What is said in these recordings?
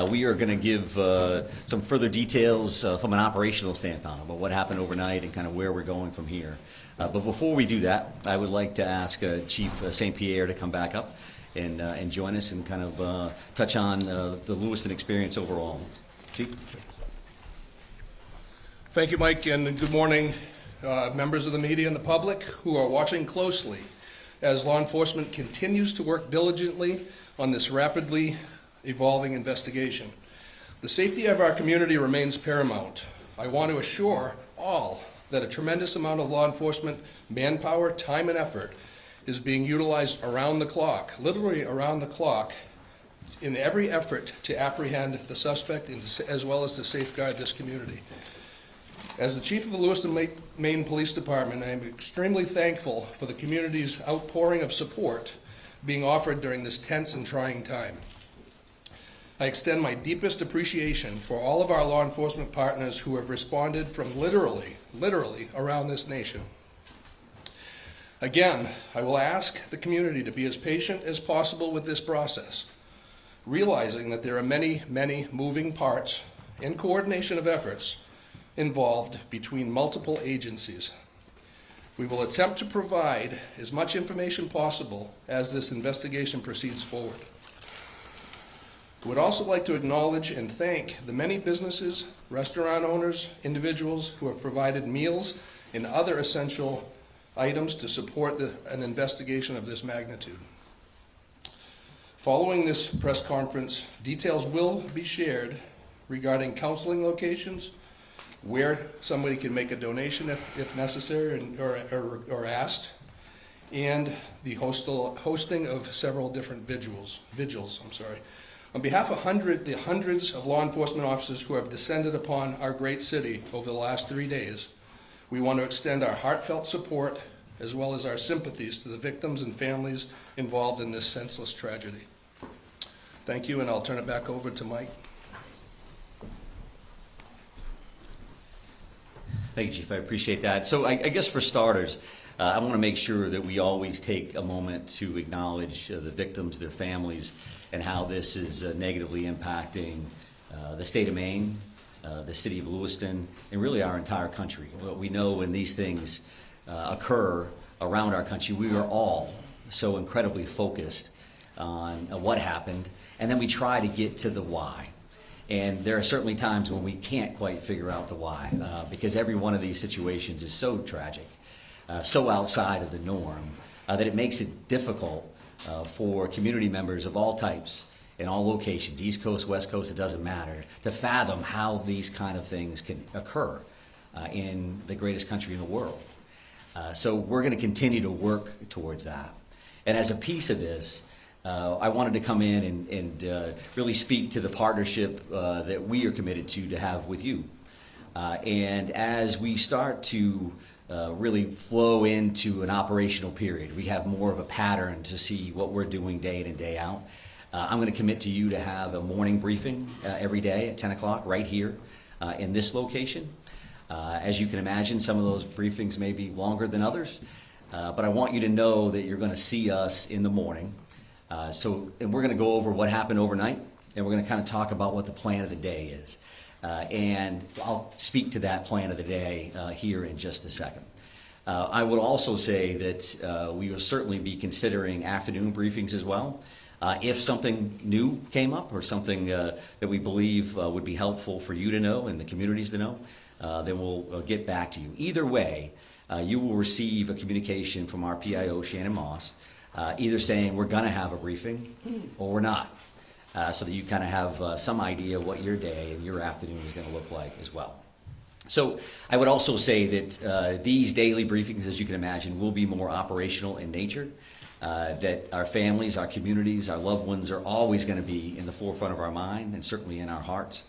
We are going to give some further details from an operational standpoint about what happened overnight and kind of where we're going from here. But before we do that, I would like to ask Chief St. Pierre to come back up and join us and kind of touch on the Lewiston experience overall. Chief? Thank you, Mike, and good morning, members of the media and the public who are watching closely as law enforcement continues to work diligently on this rapidly evolving investigation. The safety of our community remains paramount. I want to assure all that a tremendous amount of law enforcement manpower, time, and effort is being utilized around the clock, literally around the clock, in every effort to apprehend the suspect and as well as to safeguard this community. As the Chief of the Lewiston, Maine Police Department, I am extremely thankful for the community's outpouring of support being offered during this tense and trying time. I extend my deepest appreciation for all of our law enforcement partners who have responded from literally around this nation. Again, I will ask the community to be as patient as possible with this process, realizing that there are many moving parts and coordination of efforts involved between multiple agencies. We will attempt to provide as much information possible as this investigation proceeds forward. I would also like to acknowledge and thank the many businesses, restaurant owners, individuals who have provided meals and other essential items to support an investigation of this magnitude. Following this press conference, details will be shared regarding counseling locations, where somebody can make a donation if necessary or asked, and the hosting of several different vigils. On behalf of the hundreds of law enforcement officers who have descended upon our great city over the last 3 days, we want to extend our heartfelt support as well as our sympathies to the victims and families involved in this senseless tragedy. Thank you, and I'll turn it back over to Mike. Thank you, Chief. I appreciate that. So I guess for starters, I want to make sure that we always take a moment to acknowledge the victims, their families, and how this is negatively impacting the state of Maine, the city of Lewiston, and really our entire country. We know when these things occur around our country, we are all so incredibly focused on what happened, and then we try to get to the why. And there are certainly times when we can't quite figure out the why, because every one of these situations is so tragic, so outside of the norm, that it makes it difficult for community members of all types in all locations, East Coast, West Coast, it doesn't matter, to fathom how these kind of things can occur in the greatest country in the world. So we're going to continue to work towards that. And as a piece of this, I wanted to come in and really speak to the partnership that we are committed to have with you. And as we start to really flow into an operational period, we have more of a pattern to see what we're doing day in and day out. I'm going to commit to you to have a morning briefing every day at 10 o'clock right here in this location. As you can imagine, some of those briefings may be longer than others, but I want you to know that you're going to see us in the morning. And we're going to go over what happened overnight, and we're going to kind of talk about what the plan of the day is. And I'll speak to that plan of the day here in just a second. I would also say that we will certainly be considering afternoon briefings as well. If something new came up or something that we believe would be helpful for you to know and the communities to know, then we'll get back to you. Either way, you will receive a communication from our PIO, Shannon Moss, either saying we're going to have a briefing or we're not, so that you kind of have some idea what your day and your afternoon is going to look like as well. So I would also say that these daily briefings, as you can imagine, will be more operational in nature, that our families, our communities, our loved ones are always going to be in the forefront of our mind and certainly in our hearts.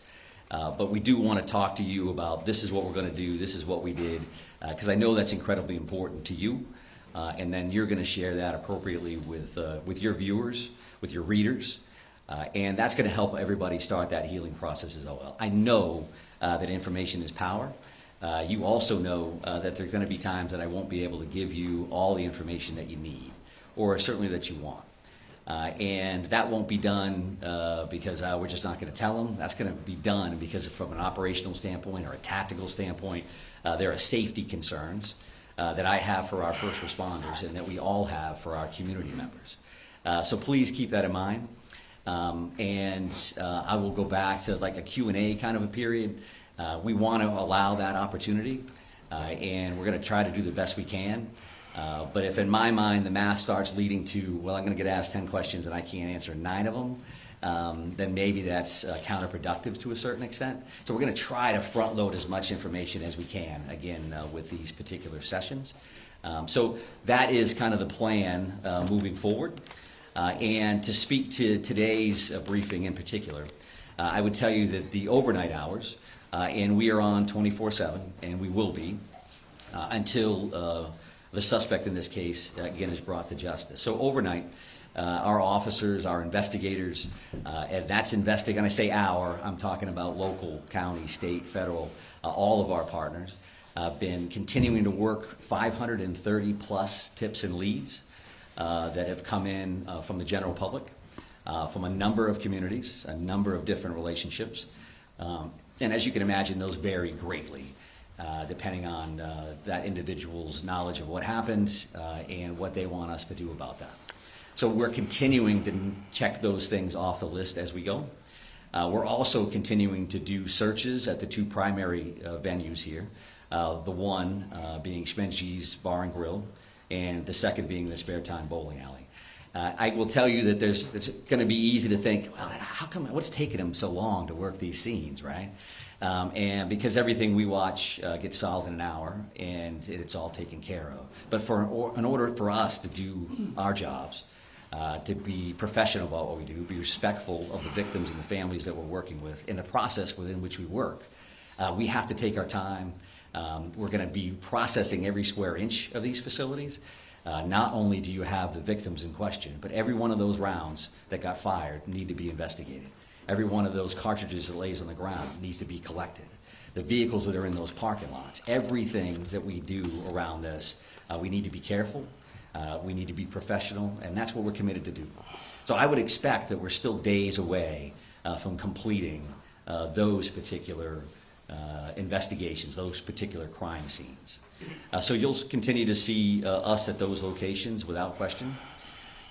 But we do want to talk to you about this is what we're going to do, this is what we did, because I know that's incredibly important to you. And then you're going to share that appropriately with your viewers, with your readers, and that's going to help everybody start that healing process as well. I know that information is power. You also know that there's going to be times that I won't be able to give you all the information that you need, or certainly that you want. And that won't be done because we're just not going to tell them. That's going to be done because from an operational standpoint or a tactical standpoint, there are safety concerns that I have for our first responders and that we all have for our community members. So please keep that in mind. I will go back to like a Q&A kind of a period. We want to allow that opportunity, and we're going to try to do the best we can. But if in my mind the math starts leading to, well, I'm going to get asked 10 questions and I can't answer 9 of them, then maybe that's counterproductive to a certain extent. So we're going to try to front load as much information as we can, again, with these particular sessions. So that is kind of the plan moving forward. And to speak to today's briefing in particular, I would tell you that the overnight hours, and we are on 24/7, and we will be, until the suspect in this case, again, is brought to justice. So overnight, our officers, our investigators, and that's investigating, and I say our, I'm talking about local, county, state, federal, all of our partners, been continuing to work 530 plus tips and leads that have come in from the general public, from a number of communities, a number of different relationships. And as you can imagine, those vary greatly, depending on that individual's knowledge of what happened and what they want us to do about that. So we're continuing to check those things off the list as we go. We're also continuing to do searches at the 2 primary venues here, the one being Schmenchi's Bar and Grill, and the second being the Spare Time Bowling Alley. I will tell you that it's going to be easy to think, well, how come, what's taking them so long to work these scenes, right? And because everything we watch gets solved in an hour, and it's all taken care of. But in order for us to do our jobs, to be professional about what we do, be respectful of the victims and the families that we're working with, in the process within which we work, we have to take our time. We're going to be processing every square inch of these facilities. Not only do you have the victims in question, but every one of those rounds that got fired need to be investigated. Every one of those cartridges that lays on the ground needs to be collected. The vehicles that are in those parking lots, everything that we do around this, we need to be careful, we need to be professional, and that's what we're committed to do. So I would expect that we're still days away from completing those particular investigations, those particular crime scenes. So you'll continue to see us at those locations without question.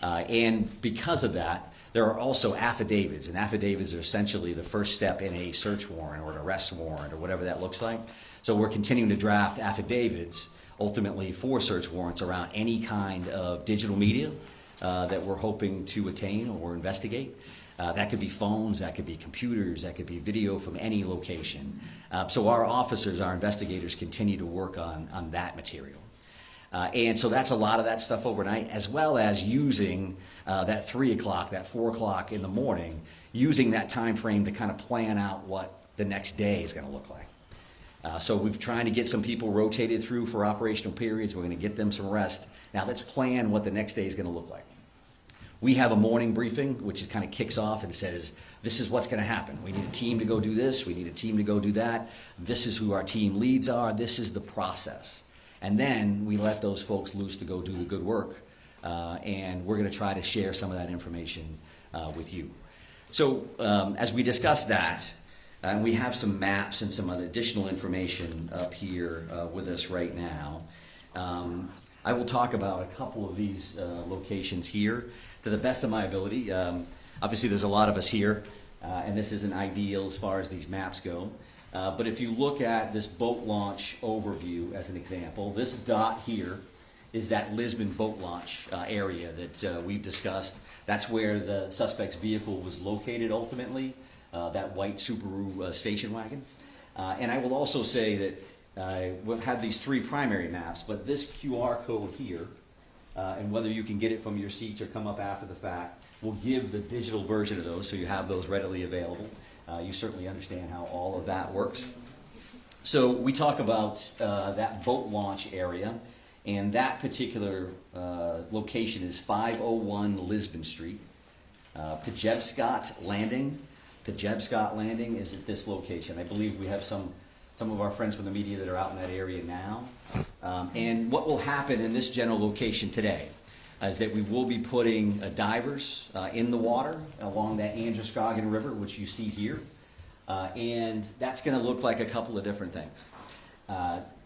And because of that, there are also affidavits, and affidavits are essentially the first step in a search warrant or an arrest warrant or whatever that looks like. So we're continuing to draft affidavits ultimately for search warrants around any kind of digital media that we're hoping to attain or investigate. That could be phones, that could be computers, that could be video from any location. So our officers, our investigators continue to work on that material. And so that's a lot of that stuff overnight, as well as using that 3 o'clock, that 4 o'clock in the morning, using that time frame to kind of plan out what the next day is going to look like. So we've trying to get some people rotated through for operational periods. We're going to get them some rest. Now let's plan what the next day is going to look like. We have a morning briefing, which kind of kicks off and says, this is what's going to happen. We need a team to go do this. We need a team to go do that. This is who our team leads are. This is the process. And then we let those folks loose to go do the good work. And we're going to try to share some of that information with you. So as we discuss that, and we have some maps and some other additional information up here with us right now. I will talk about a couple of these locations here to the best of my ability. Obviously, there's a lot of us here, and this isn't ideal as far as these maps go. But if you look at this boat launch overview as an example, this dot here is that Lisbon boat launch area that we've discussed. That's where the suspect's vehicle was located ultimately, that white Subaru station wagon. And I will also say that we'll have these 3 primary maps, but this QR code here, and whether you can get it from your seats or come up after the fact, will give the digital version of those so you have those readily available. You certainly understand how all of that works. So we talk about that boat launch area, and that particular location is 501 Lisbon Street. Pejebscott Landing. Pejebscott Landing is at this location. I believe we have some of our friends from the media that are out in that area now. And what will happen in this general location today? is that we will be putting divers in the water along that Androscoggin River, which you see here. And that's going to look like a couple of different things.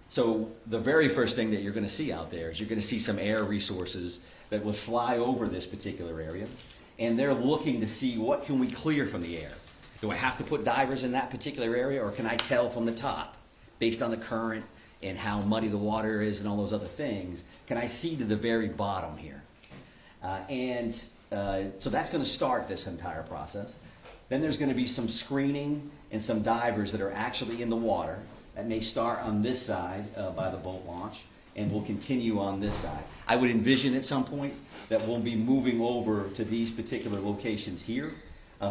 So the very first thing that you're going to see out there is you're going to see some air resources that will fly over this particular area. And they're looking to see what can we clear from the air. Do I have to put divers in that particular area, or can I tell from the top, based on the current and how muddy the water is and all those other things, can I see to the very bottom here? So that's going to start this entire process. Then there's going to be some screening and some divers that are actually in the water that may start on this side by the boat launch and will continue on this side. I would envision at some point that we'll be moving over to these particular locations here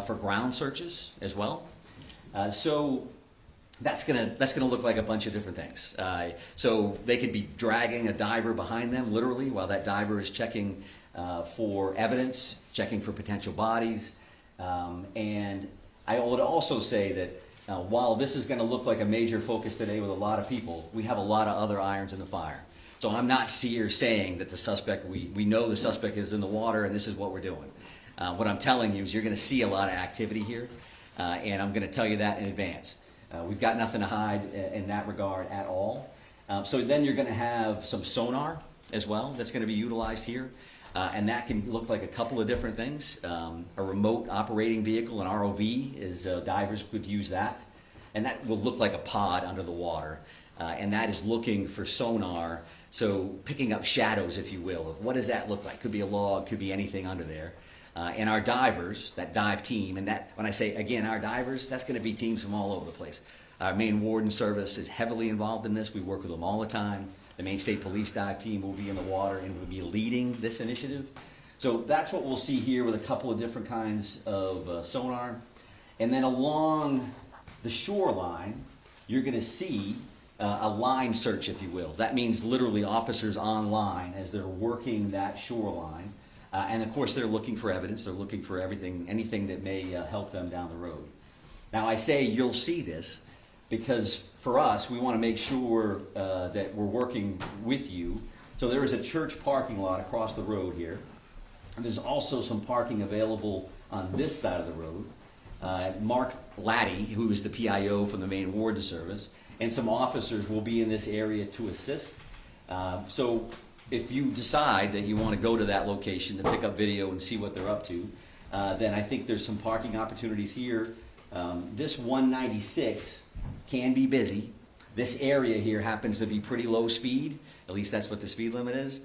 for ground searches as well. So that's gonna look like a bunch of different things. So they could be dragging a diver behind them, literally, while that diver is checking for evidence, checking for potential bodies. And I would also say that while this is going to look like a major focus today with a lot of people, we have a lot of other irons in the fire. So I'm not here saying that the suspect, we know the suspect is in the water and this is what we're doing. What I'm telling you is you're going to see a lot of activity here, and I'm going to tell you that in advance. We've got nothing to hide in that regard at all. So then you're going to have some sonar as well that's going to be utilized here. And that can look like a couple of different things. A remote operating vehicle, an ROV, is divers could use that. And that will look like a pod under the water. And that is looking for sonar, so picking up shadows, if you will, of what does that look like? Could be a log, could be anything under there. And our divers, that dive team, and that, when I say, again, our divers, that's going to be teams from all over the place. Our Maine Warden Service is heavily involved in this. We work with them all the time. The Maine State Police dive team will be in the water and will be leading this initiative. So that's what we'll see here with a couple of different kinds of sonar. And then along the shoreline, you're going to see a line search, if you will. That means literally officers on line as they're working that shoreline. And of course, they're looking for evidence. They're looking for anything that may help them down the road. Now, I say you'll see this because for us, we want to make sure that we're working with you. So there is a church parking lot across the road here. And there's also some parking available on this side of the road. Mark Laddie, who is the PIO from the Maine Warden Service, and some officers will be in this area to assist. So if you decide that you want to go to that location to pick up video and see what they're up to, then I think there's some parking opportunities here. This 196 can be busy. This area here happens to be pretty low speed. At least that's what the speed limit is.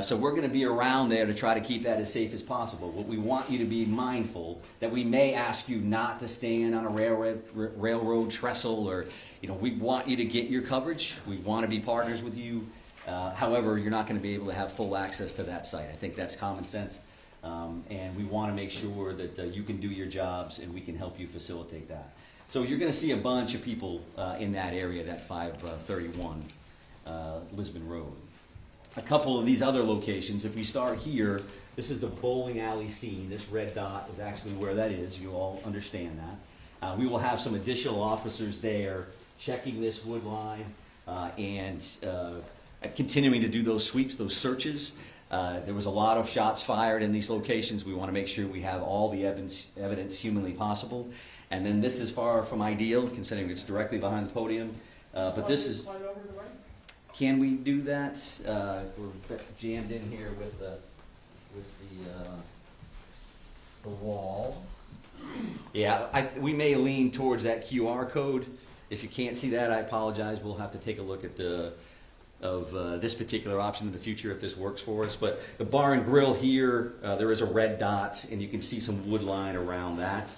So we're going to be around there to try to keep that as safe as possible. But we want you to be mindful that we may ask you not to stand on a railroad trestle, or we want you to get your coverage. We want to be partners with you. However, you're not going to be able to have full access to that site. I think that's common sense. And we want to make sure that you can do your jobs and we can help you facilitate that. So you're going to see a bunch of people in that area, that 531 Lisbon Road. A couple of these other locations, if we start here, this is the bowling alley scene. This red dot is actually where that is. You all understand that. We will have some additional officers there checking this wood line and continuing to do those sweeps, those searches. There was a lot of shots fired in these locations. We want to make sure we have all the evidence humanly possible. And then this is far from ideal, considering it's directly behind the podium. But this is... Can we do that? We're jammed in here with the wall. Yeah, we may lean towards that QR code. If you can't see that, I apologize. We'll have to take a look at this particular option in the future if this works for us. But the bar and grill here, there is a red dot, and you can see some wood line around that.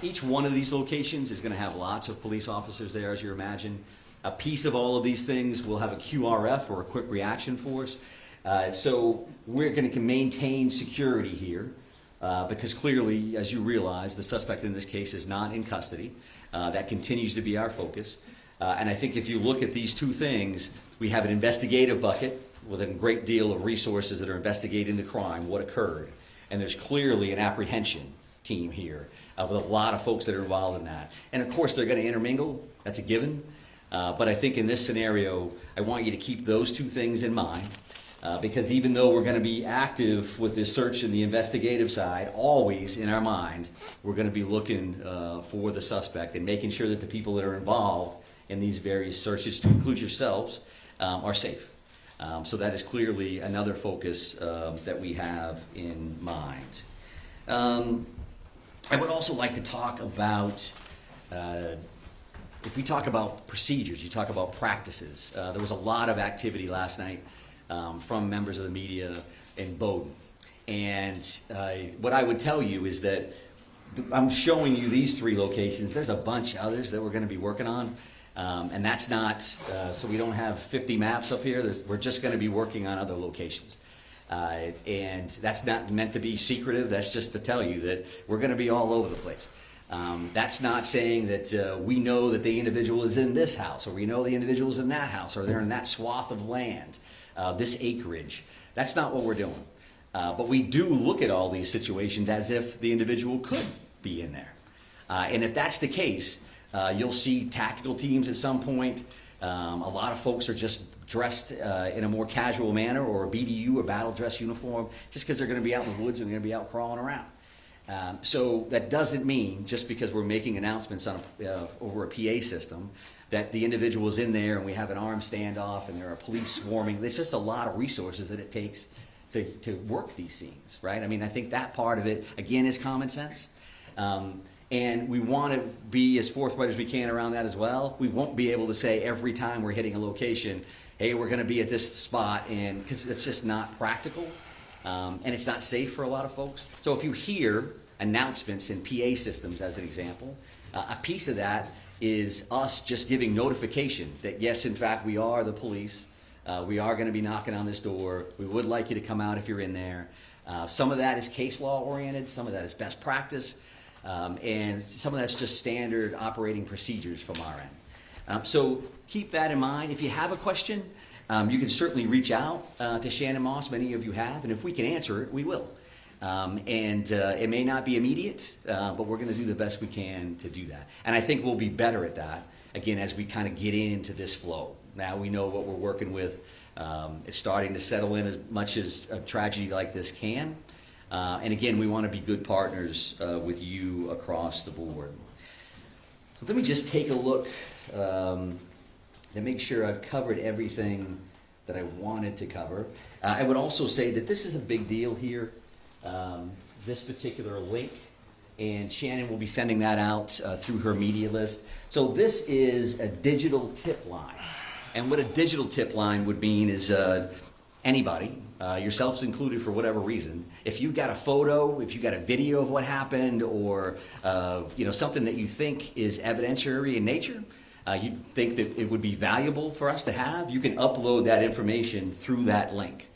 Each one of these locations is going to have lots of police officers there, as you imagine. A piece of all of these things will have a QRF, or a quick reaction force. So we're going to maintain security here because clearly, as you realize, the suspect in this case is not in custody. That continues to be our focus. And I think if you look at these two things, we have an investigative bucket with a great deal of resources that are investigating the crime, what occurred. And there's clearly an apprehension team here with a lot of folks that are involved in that. And of course, they're going to intermingle. That's a given. But I think in this scenario, I want you to keep those two things in mind. Because even though we're going to be active with this search and the investigative side, always in our mind, we're going to be looking for the suspect and making sure that the people that are involved in these various searches, to include yourselves, are safe. So that is clearly another focus that we have in mind. I would also like to talk about, if we talk about procedures, you talk about practices. There was a lot of activity last night from members of the media in Bowdoin. And what I would tell you is that I'm showing you these 3 locations. There's a bunch of others that we're going to be working on. And that's not, so we don't have 50 maps up here. We're just going to be working on other locations. And that's not meant to be secretive. That's just to tell you that we're going to be all over the place. That's not saying that we know that the individual is in this house, or we know the individual is in that house, or they're in that swath of land, this acreage. That's not what we're doing. But we do look at all these situations as if the individual could be in there. And if that's the case, you'll see tactical teams at some point. A lot of folks are just dressed in a more casual manner, or a BDU, or battle dress uniform, just because they're going to be out in the woods and they're going to be out crawling around. So that doesn't mean, just because we're making announcements on over a PA system, that the individual is in there and we have an armed standoff and there are police swarming. There's just a lot of resources that it takes to work these scenes, right? I mean, I think that part of it, again, is common sense. And we want to be as forthright as we can around that as well. We won't be able to say every time we're hitting a location, hey, we're going to be at this spot, and because it's just not practical, and it's not safe for a lot of folks. So if you hear announcements in PA systems, as an example, a piece of that is us just giving notification that, yes, in fact, we are the police. We are going to be knocking on this door. We would like you to come out if you're in there. Some of that is case law oriented. Some of that is best practice. And some of that's just standard operating procedures from our end. So keep that in mind. If you have a question, you can certainly reach out to Shannon Moss. Many of you have, and if we can answer it, we will. It may not be immediate, but we're going to do the best we can to do that. And I think we'll be better at that, again, as we kind of get into this flow. Now we know what we're working with. It's starting to settle in as much as a tragedy like this can. And again, we want to be good partners with you across the board. So let me just take a look and make sure I've covered everything that I wanted to cover. I would also say that this is a big deal here, this particular link, and Shannon will be sending that out through her media list. So this is a digital tip line. And what a digital tip line would mean is anybody, yourselves included for whatever reason, if you've got a photo, if you've got a video of what happened, or something that you think is evidentiary in nature, you think that it would be valuable for us to have, you can upload that information through that link.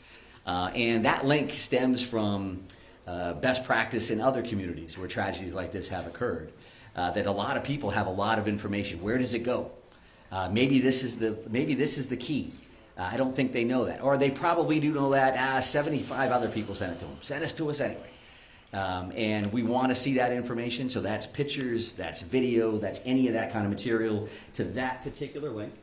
And that link stems from best practice in other communities where tragedies like this have occurred, that a lot of people have a lot of information. Where does it go? Maybe this is the key. I don't think they know that. Or they probably do know that. 75 other people sent it to them. Send it to us anyway. And we want to see that information. So that's pictures, that's video, that's any of that kind of material to that particular link.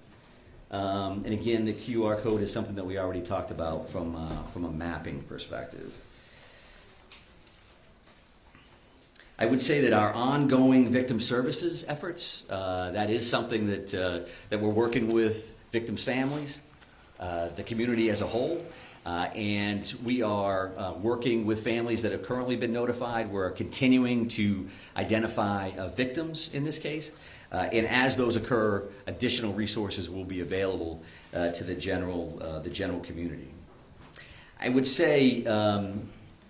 And again, the QR code is something that we already talked about from a mapping perspective. I would say that our ongoing victim services efforts, that is something that we're working with victims' families, the community as a whole, and we are working with families that have currently been notified. We're continuing to identify victims in this case, and as those occur, additional resources will be available to the general community. I would say,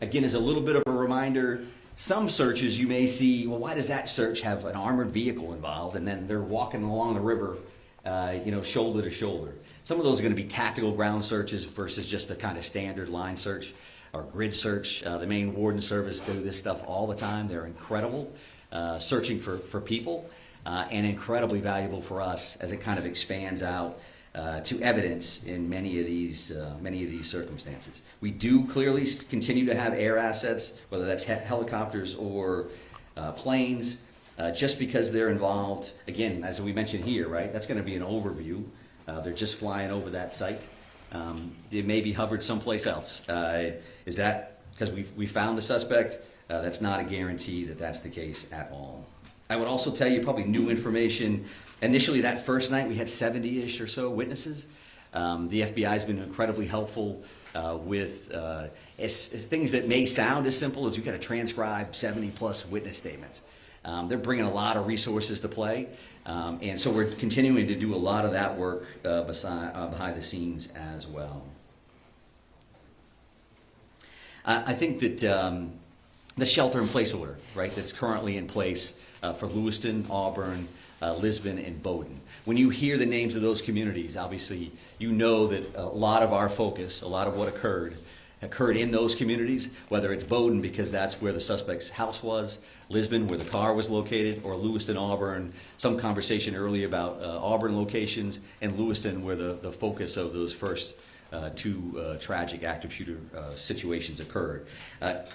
again, as a little bit of a reminder, some searches you may see, well, why does that search have an armored vehicle involved, and then they're walking along the river, shoulder to shoulder. Some of those are going to be tactical ground searches versus just a kind of standard line search or grid search. The Maine Warden Service do this stuff all the time. They're incredible, searching for people, and incredibly valuable for us as it kind of expands out to evidence in many of these circumstances. We do clearly continue to have air assets, whether that's helicopters or planes, just because they're involved. Again, as we mentioned here, right? That's going to be an overview. They're just flying over that site. It may be hovered someplace else. Is that because we found the suspect? That's not a guarantee that that's the case at all. I would also tell you probably new information. Initially, that first night, we had 70-ish or so witnesses. The FBI has been incredibly helpful with things that may sound as simple as you've got to transcribe 70-plus witness statements. They're bringing a lot of resources to play, and so we're continuing to do a lot of that work behind the scenes as well. I think that the shelter-in-place order, right, that's currently in place for Lewiston, Auburn, Lisbon, and Bowdoin. When you hear the names of those communities, obviously you know that a lot of our focus, a lot of what occurred in those communities, whether it's Bowdoin because that's where the suspect's house was, Lisbon where the car was located, or Lewiston, Auburn, some conversation earlier about Auburn locations, and Lewiston where the focus of those first two tragic active shooter situations occurred.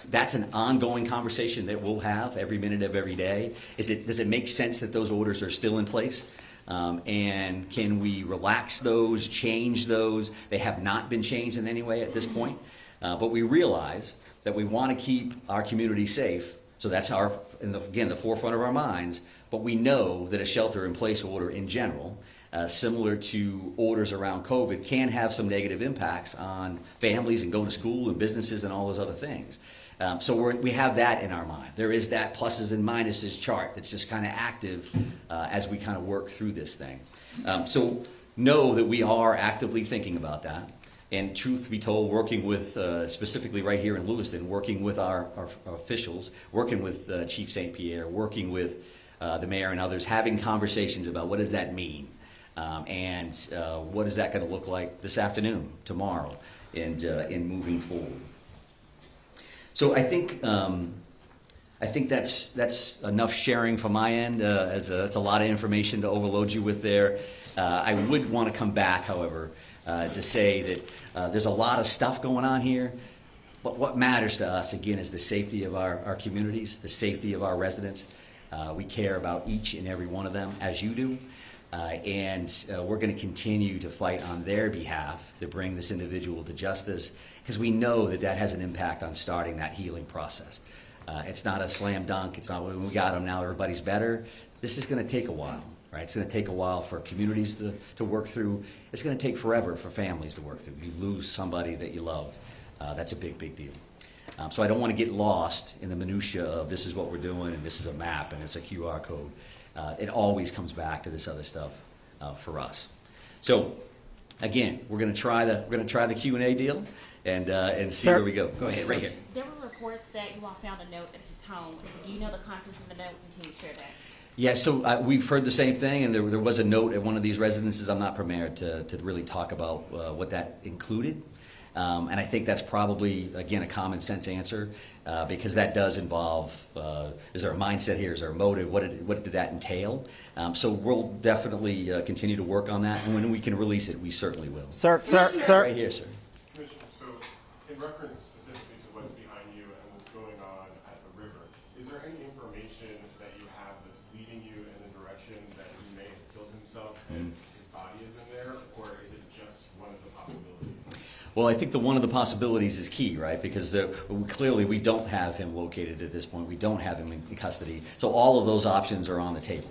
That's an ongoing conversation that we'll have every minute of every day. Does it make sense that those orders are still in place? And can we relax those, change those? They have not been changed in any way at this point. But we realize that we want to keep our community safe. So that's again, the forefront of our minds. But we know that a shelter-in-place order in general, similar to orders around COVID, can have some negative impacts on families and going to school and businesses and all those other things. So we have that in our mind. There is that pluses and minuses chart that's just kind of active as we kind of work through this thing. So know that we are actively thinking about that. And truth be told, working with, specifically right here in Lewiston, working with our officials, working with Chief St. Pierre, working with the mayor and others, having conversations about what does that mean? And what is that going to look like this afternoon, tomorrow, and in moving forward. So I think that's enough sharing from my end. That's a lot of information to overload you with there. I would want to come back, however, to say that there's a lot of stuff going on here, but what matters to us, again, is the safety of our communities, the safety of our residents. We care about each and every one of them, as you do, and we're going to continue to fight on their behalf to bring this individual to justice, because we know that that has an impact on starting that healing process. It's not a slam dunk. It's not, when we got them, now everybody's better. This is going to take a while. Right? It's going to take a while for communities to work through. It's going to take forever for families to work through. You lose somebody that you love. That's a big, big deal. So I don't want to get lost in the minutia of this is what we're doing and this is a map and it's a QR code. It always comes back to this other stuff for us. So again, we're going to try the Q&A deal and see where we go. Go ahead, right here. There were reports that you all found a note at his home. Do you know the contents of the note, and can you share that? Yeah, so we've heard the same thing, and there was a note at one of these residences. I'm not prepared to really talk about what that included. And I think that's probably, again, a common sense answer because that does involve, is there a mindset here? Is there a motive? What did that entail? So we'll definitely continue to work on that, and when we can release it, we certainly will. Sir. Right here, sir. Commissioner, so in reference specifically to what's behind you and what's going on at the river, is there any information that you have that's leading you in the direction that he may have killed himself and his body is in there, or is it just one of the possibilities? Well, I think one of the possibilities is key, right? Because clearly we don't have him located at this point. We don't have him in custody. So all of those options are on the table.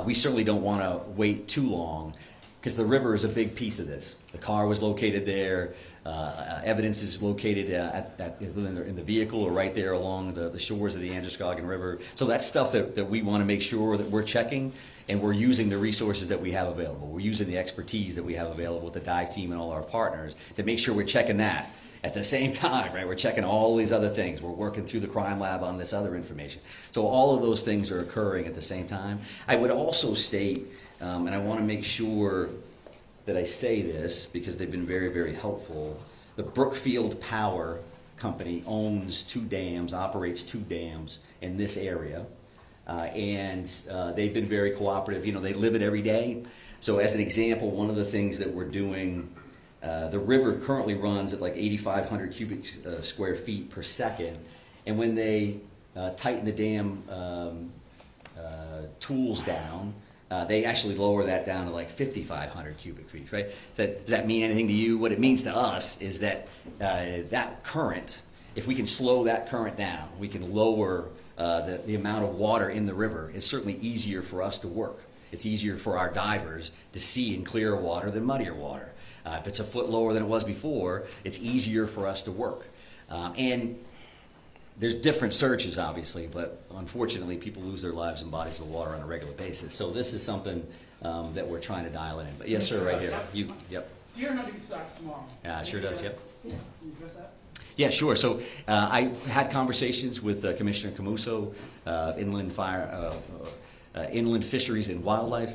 We certainly don't want to wait too long because the river is a big piece of this. The car was located there. Evidence is located in the vehicle or right there along the shores of the Androscoggin River. So that's stuff that we want to make sure that we're checking, and we're using the resources that we have available. We're using the expertise that we have available with the dive team and all our partners to make sure we're checking that. At the same time, right, we're checking all these other things. We're working through the crime lab on this other information. So all of those things are occurring at the same time. I would also state, and I want to make sure that I say this because they've been very, very helpful. The Brookfield Power Company owns 2 dams, operates 2 dams in this area. And they've been very cooperative. You know, they live it every day. So as an example, one of the things that we're doing, the river currently runs at like 8,500 cubic square feet per second. And when they tighten the dam tools down, they actually lower that down to like 5,500 cubic feet, right? Does that mean anything to you? What it means to us is that that current, if we can slow that current down, we can lower the amount of water in the river. It's certainly easier for us to work. It's easier for our divers to see in clearer water than muddier water. If it's a foot lower than it was before, it's easier for us to work. And there's different searches, obviously, but unfortunately, people lose their lives in bodies of water on a regular basis. So this is something that we're trying to dial in. But yes, sir, right here. Yep. Deer hunting starts tomorrow. Yeah, it sure does. Yep. Yeah. Can you address that? Yeah, sure. So I had conversations with Commissioner Camuso, Inland Fisheries and Wildlife.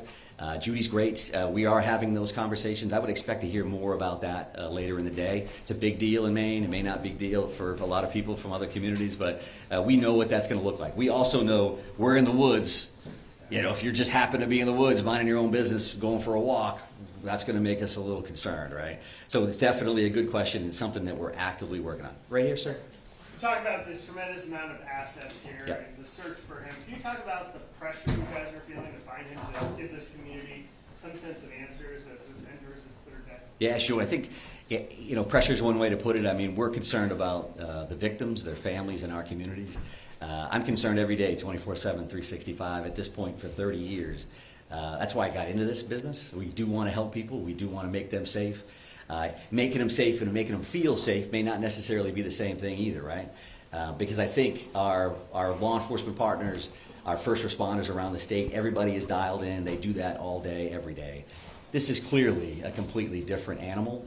Judy's great. We are having those conversations. I would expect to hear more about that later in the day. It's a big deal in Maine. It may not be a big deal for a lot of people from other communities, but we know what that's going to look like. We also know we're in the woods. You know, if you just happen to be in the woods, minding your own business, going for a walk, that's going to make us a little concerned, right? So it's definitely a good question. It's something that we're actively working on. Right here, sir. You talk about this tremendous amount of assets here Yep. and the search for him. Can you talk about the pressure you guys are feeling to find him, to give this community some sense of answers as this enters its third day? Yeah, sure. I think, you know, pressure is one way to put it. I mean, we're concerned about the victims, their families, and our communities. I'm concerned every day, 24/7, 365, at this point for 30 years. That's why I got into this business. We do want to help people. We do want to make them safe. Making them safe and making them feel safe may not necessarily be the same thing either, right? Because I think our law enforcement partners, our first responders around the state, everybody is dialed in. They do that all day, every day. This is clearly a completely different animal.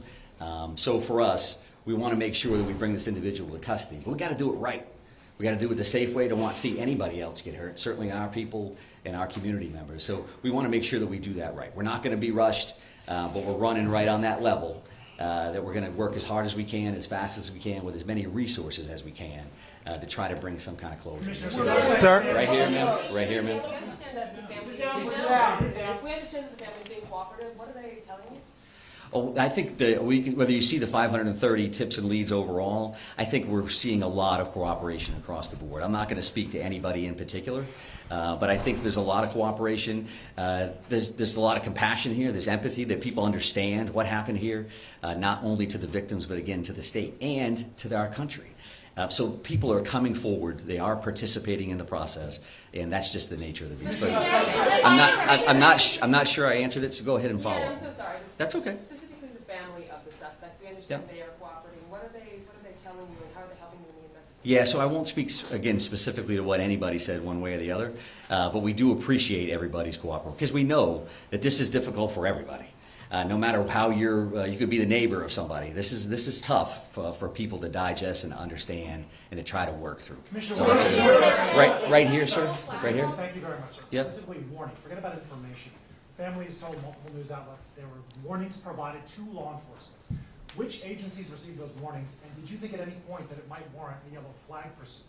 So for us, we want to make sure that we bring this individual to custody. But we got to do it right. We got to do it the safe way. Don't want to see anybody else get hurt, certainly our people and our community members. So we want to make sure that we do that right. We're not going to be rushed, but we're running right on that level, that we're going to work as hard as we can, as fast as we can, with as many resources as we can to try to bring some kind of closure. Sir? Right here, ma'am. Right here, ma'am. We understand that the family is being cooperative. What are they telling you? Oh, I think whether you see the 530 tips and leads overall, I think we're seeing a lot of cooperation across the board. I'm not going to speak to anybody in particular, but I think there's a lot of cooperation. There's a lot of compassion here. There's empathy that people understand what happened here, not only to the victims, but again to the state and to our country. So people are coming forward. They are participating in the process, and that's just the nature of the beast. But I'm not sure I answered it. So go ahead and follow Yeah, up. I'm so sorry. That's okay. Specifically the family of the suspect. We understand Yep. they are cooperating. What are they telling you, and how are they helping you in the investigation? Yeah, so I won't speak, again, specifically to what anybody said one way or the other, but we do appreciate everybody's cooperation, because we know that this is difficult for everybody. No matter how you could be the neighbor of somebody. This is tough for people to digest and understand and to try to work through. So right here, sir, right here. Thank you very much, sir. Yep. Specifically warning, forget about information. Families told multiple news outlets there were warnings provided to law enforcement. Which agencies received those warnings, and did you think at any point that it might warrant a yellow flag pursuit?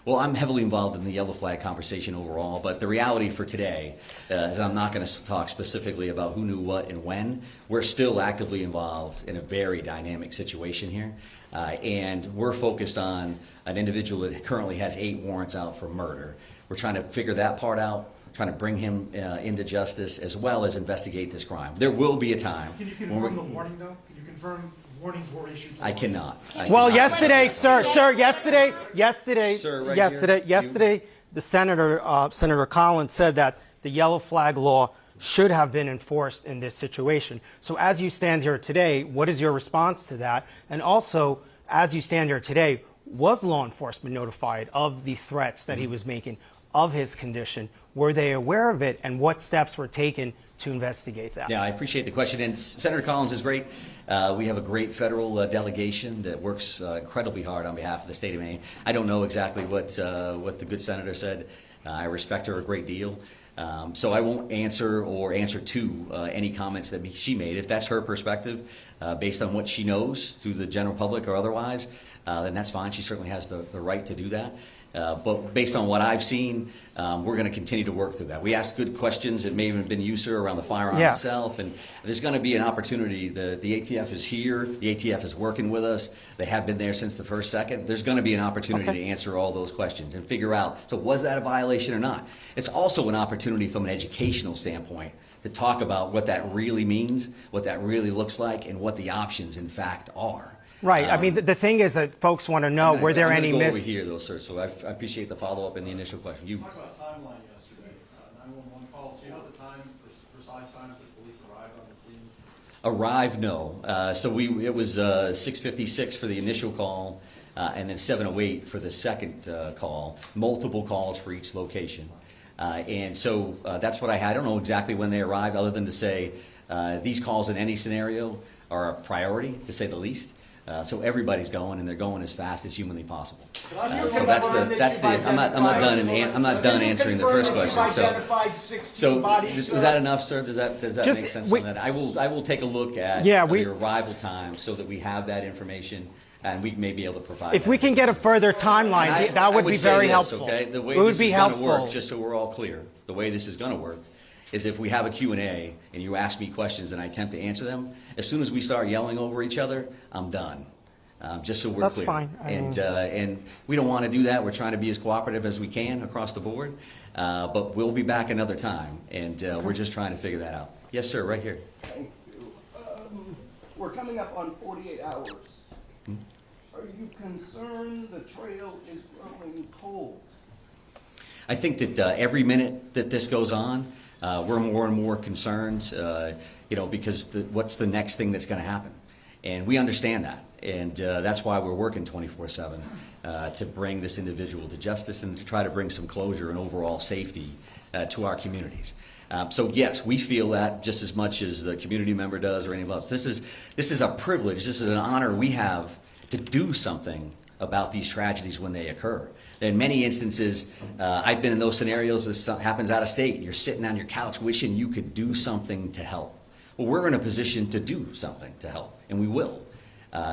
Well, I'm heavily involved in the yellow flag conversation overall, but the reality for today is I'm not going to talk specifically about who knew what and when. We're still actively involved in a very dynamic situation here, and we're focused on an individual that currently has 8 warrants out for murder. We're trying to figure that part out, trying to bring him into justice, as well as investigate this crime. There will be a time. Can you confirm the warning, though? Can you confirm warnings were issued to I law cannot. Well, yesterday, yesterday, Sir, right here. yesterday, the Senator Collins said that the yellow flag law should have been enforced in this situation. So as you stand here today, what is your response to that? And also, as you stand here today, was law enforcement notified of the threats that he was making, of his condition? Were they aware of it, and what steps were taken to investigate that? Yeah, I appreciate the question, and Senator Collins is great. We have a great federal delegation that works incredibly hard on behalf of the state of Maine. I don't know exactly what the good senator said. I respect her a great deal. So I won't answer to any comments that she made. If that's her perspective, based on what she knows through the general public or otherwise, then that's fine. She certainly has the right to do that. But based on what I've seen, we're going to continue to work through that. We asked good questions. It may have even been you, sir, around the firearm Yes. itself. And there's going to be an opportunity. The ATF is here. The ATF is working with us. They have been there since the first second. There's going to be an opportunity to answer all those questions and figure out, so was that a violation or not? It's also an opportunity from an educational standpoint to talk about what that really means, what that really looks like, and what the options, in fact, are. Right. I mean, the thing is that folks want to know, were there any I'm gonna go over miss... here, though, sir, so I appreciate the follow-up and the initial question. You, Talk about timeline yesterday, 911 calls. Do you know the time, precise times that police arrived on the scene? arrived, no. It was 6:56 for the initial call, and then 7:08 for the second call, multiple calls for each location. That's what I had. I don't know exactly when they arrived, other than to say these calls in any scenario are a priority, to say the least. So everybody's going, and they're going as fast as humanly possible. So that's the. I'm not done answering the first question. So was that enough, sir? Does that Just- make sense we- on that? I will take a look at Yeah, the arrival time so that we have that information, and we may be able to provide. If that. we can get a further timeline, I- that would I be say very this, helpful. Okay? The way It would this be is going to helpful. work, just so we're all clear, the way this is going to work is if we have a Q&A and you ask me questions and I attempt to answer them, as soon as we start yelling over each other, I'm done. Just so we're That's clear. fine. And we don't want to do that. We're trying to be as cooperative as we can across the board. But we'll be back another time, and we're just trying to figure that out. Yes, sir, right here. Thank you. We're coming up on 48 hours. Are you concerned the trail is growing cold? I think that every minute that this goes on, we're more and more concerned, because what's the next thing that's going to happen? And we understand that. And that's why we're working 24/7 to bring this individual to justice and to try to bring some closure and overall safety to our communities. So yes, we feel that just as much as the community member does or anyone else. This is a privilege. This is an honor we have to do something about these tragedies when they occur. In many instances, I've been in those scenarios. This happens out of state. You're sitting on your couch wishing you could do something to help. Well, we're in a position to do something to help, and we will.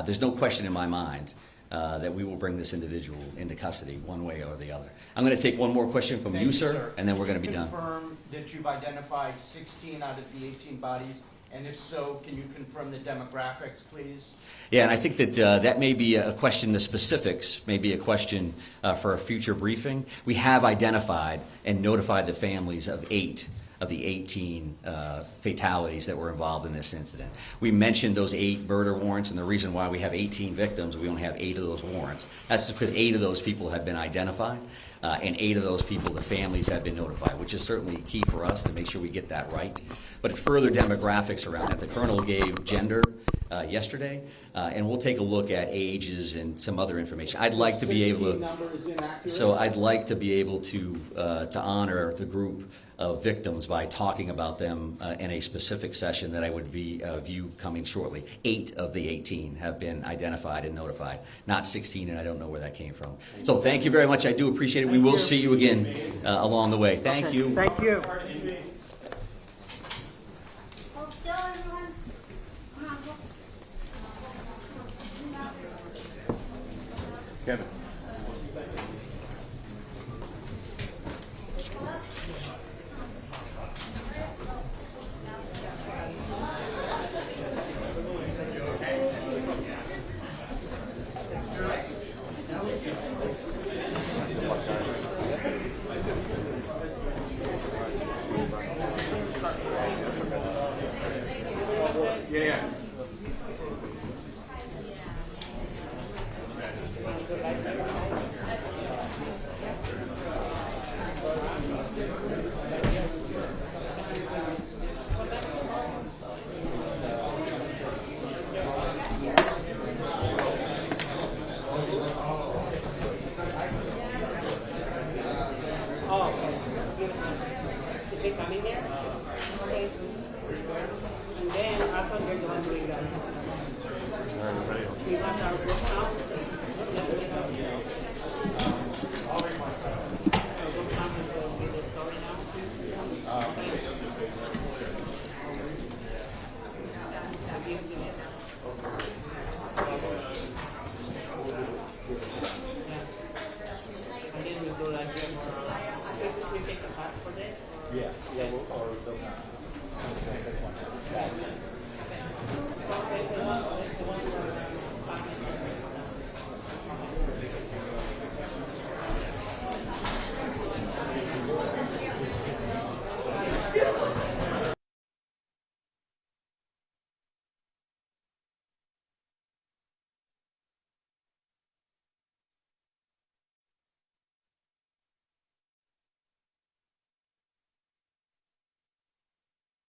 There's no question in my mind that we will bring this individual into custody one way or the other. I'm going to take one more question from you, sir, and then we're going to be done. Confirm that you've identified 16 out of the 18 bodies, and if so, can you confirm the demographics, please? Yeah, and I think that that may be a question, the specifics may be a question for a future briefing. We have identified and notified the families of 8 of the 18 fatalities that were involved in this incident. We mentioned those 8 murder warrants, and the reason why we have 18 victims, we only have 8 of those warrants. That's because 8 of those people have been identified, and 8 of those people, the families, have been notified, which is certainly key for us to make sure we get that right. But further demographics around it. The colonel gave gender yesterday, and we'll take a look at ages and some other information. I'd like to be able to. Number is inaccurate. So I'd like to be able to honor the group of victims by talking about them in a specific session that I would view coming shortly. 8 of the 18 have been identified and notified, not 16, and I don't know where that came from. So thank you very much. I do appreciate it. We will see you again along the way. Thank you. Thank you. Hold still, everyone. Come on, go. Kevin. Yeah.